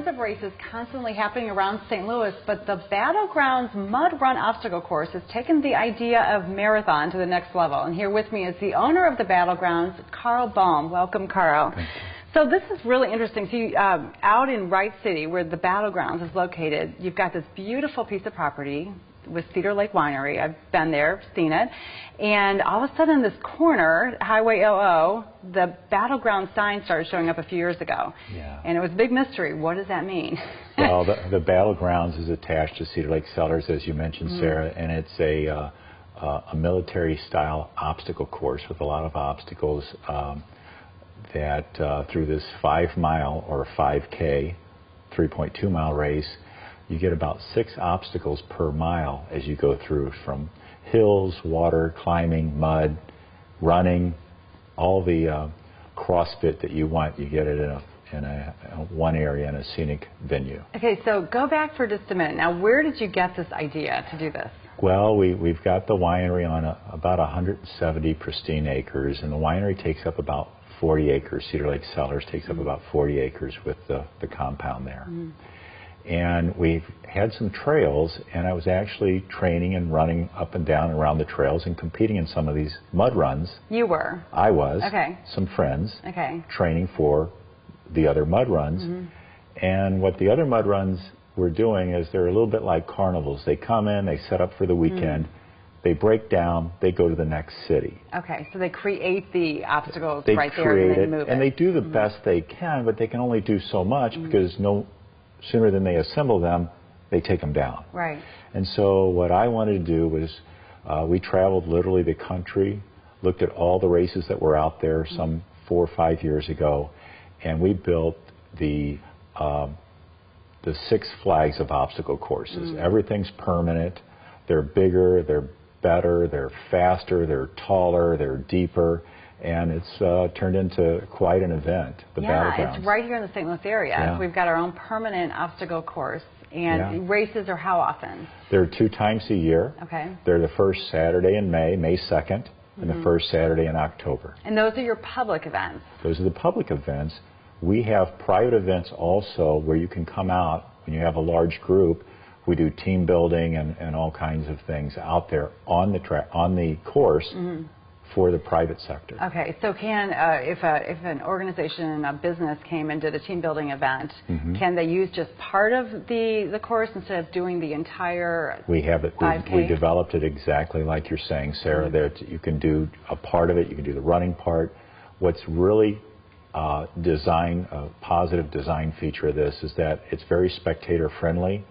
tons of races constantly happening around St. Louis, but the Battlegrounds Mud Run Obstacle Course has taken the idea of marathon to the next level. And here with me is the owner of the Battlegrounds, Carl Baum. Welcome, Carl. Thank you. So this is really interesting. So out in Wright City, where the Battlegrounds is located, you've got this beautiful piece of property with Cedar Lake Winery. I've been there, seen it. And all of a sudden, this corner, Highway 00, the Battleground sign started showing up a few years ago. Yeah. And it was a big mystery. What does that mean? Well, the Battlegrounds is attached to Cedar Lake Cellars, as you mentioned, Sarah, and it's a military-style obstacle course with a lot of obstacles that through this 5-mile or 5K, 3.2-mile race, you get about 6 obstacles per mile as you go through, from hills, water, climbing, mud, running, all the CrossFit that you want. You get it in one area in a scenic venue. Okay, so go back for just a minute. Now, where did you get this idea to do this? Well, we've got the winery on about 170 pristine acres, and the winery takes up about 40 acres. Cedar Lake Cellars takes up about 40 acres with the compound there. And we've had some trails, and I was actually training and running up and down around the trails and competing in some of these mud runs. You were? I was. Okay. Some friends. Okay. Training for the other mud runs. And what the other mud runs were doing is they're a little bit like carnivals. They come in, they set up for the weekend, they break down, they go to the next city. Okay, so they create the obstacles they right there create and they move and they do the best they can, but they can only do so much because no sooner than they assemble them, they take them down. Right. And so what I wanted to do was we traveled literally the country, looked at all the races that were out there some 4 or 5 years ago, and we built the 6 flags of obstacle courses. Everything's permanent. They're bigger, they're better, they're faster, they're taller, they're deeper. And it's turned into quite an event, the Battlegrounds. Yeah, it's right here in the St. Louis area. Yeah. We've got our own permanent obstacle course. And races are how often? They're 2 times a year. Okay. They're the first Saturday in May, May 2nd, and the first Saturday in October. And those are your public events? Those are the public events. We have private events also where you can come out when you have a large group. We do team building and all kinds of things out there on the course. For the private sector. Okay, so can if an organization, a business came and did a team building event, can they use just part of the course instead of doing the entire? We have it. We developed it exactly like you're saying, Sarah. That you can do a part of it. You can do the running part. What's really a positive design feature of this is that it's very spectator friendly.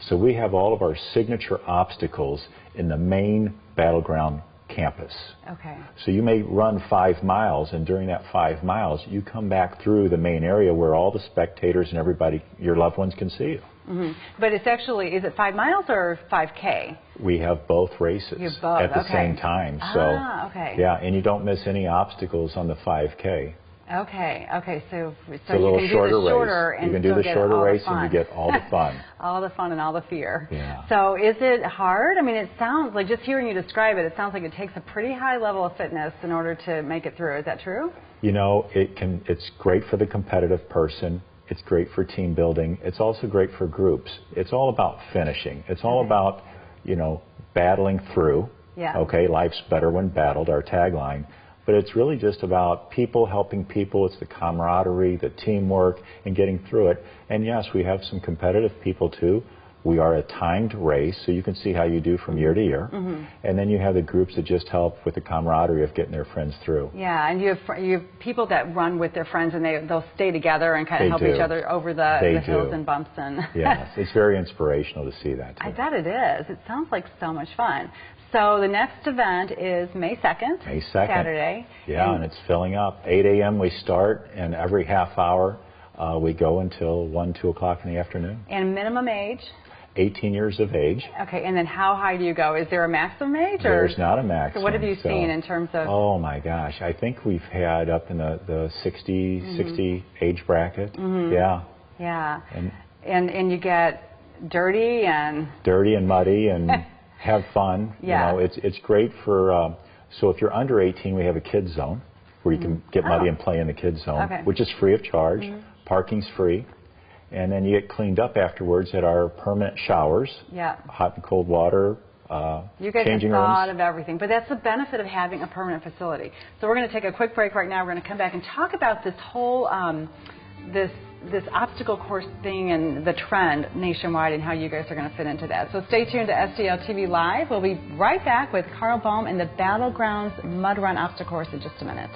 So we have all of our signature obstacles in the main battleground campus. Okay. So you may run 5 miles, and during that 5 miles, you come back through the main area where all the spectators and everybody, your loved ones, can see you. But it's actually, is it 5 miles or 5K? We have both races at the same time. So, okay. Yeah, and you don't miss any obstacles on the 5K. Okay, so you can do the shorter race. You can do the shorter race and you get all the fun. All the fun and all the fear. Yeah. So is it hard? I mean, it sounds like, just hearing you describe it, it sounds like it takes a pretty high level of fitness in order to make it through. Is that true? You know, it's great for the competitive person. It's great for team building. It's also great for groups. It's all about finishing. It's all about, battling through. Yeah. Okay, life's better when battled, our tagline. But it's really just about people helping people. It's the camaraderie, the teamwork, and getting through it. And yes, we have some competitive people too. We are a timed race, so you can see how you do from year to year. And then you have the groups that just help with the camaraderie of getting their friends through. Yeah, and you have people that run with their friends, and they'll stay together and kind of help each other over the hills and bumps. And yes, it's very inspirational to see that too. I bet it is. It sounds like so much fun. So the next event is May 2nd. May 2nd. Saturday. Yeah, and it's filling up. 8 a.m. we start, and every half hour we go until 1, 2 o'clock in the afternoon. And minimum age? 18 years of age. Okay, and then how high do you go? Is there a maximum age? Or? There's not a maximum. So what have you seen in terms of? Oh my gosh, I think we've had up in the 60 age bracket. Yeah. Yeah. And you get dirty and muddy and have fun. Yeah. It's great for. So if you're under 18, we have a kids zone where you can get muddy and play in the kids zone, which is free of charge. Parking's free. and then you get cleaned up afterwards at our permanent showers. Yeah. Hot and cold water. You guys changing have thought rooms. of everything, but that's the benefit of having a permanent facility. So we're going to take a quick break right now. We're going to come back and talk about this whole this obstacle course thing and the trend nationwide and how you guys are going to fit into that. So stay tuned to STL TV Live. We'll be right back with Carl Baum and the Battlegrounds Mud Run Obstacle Course in just a minute.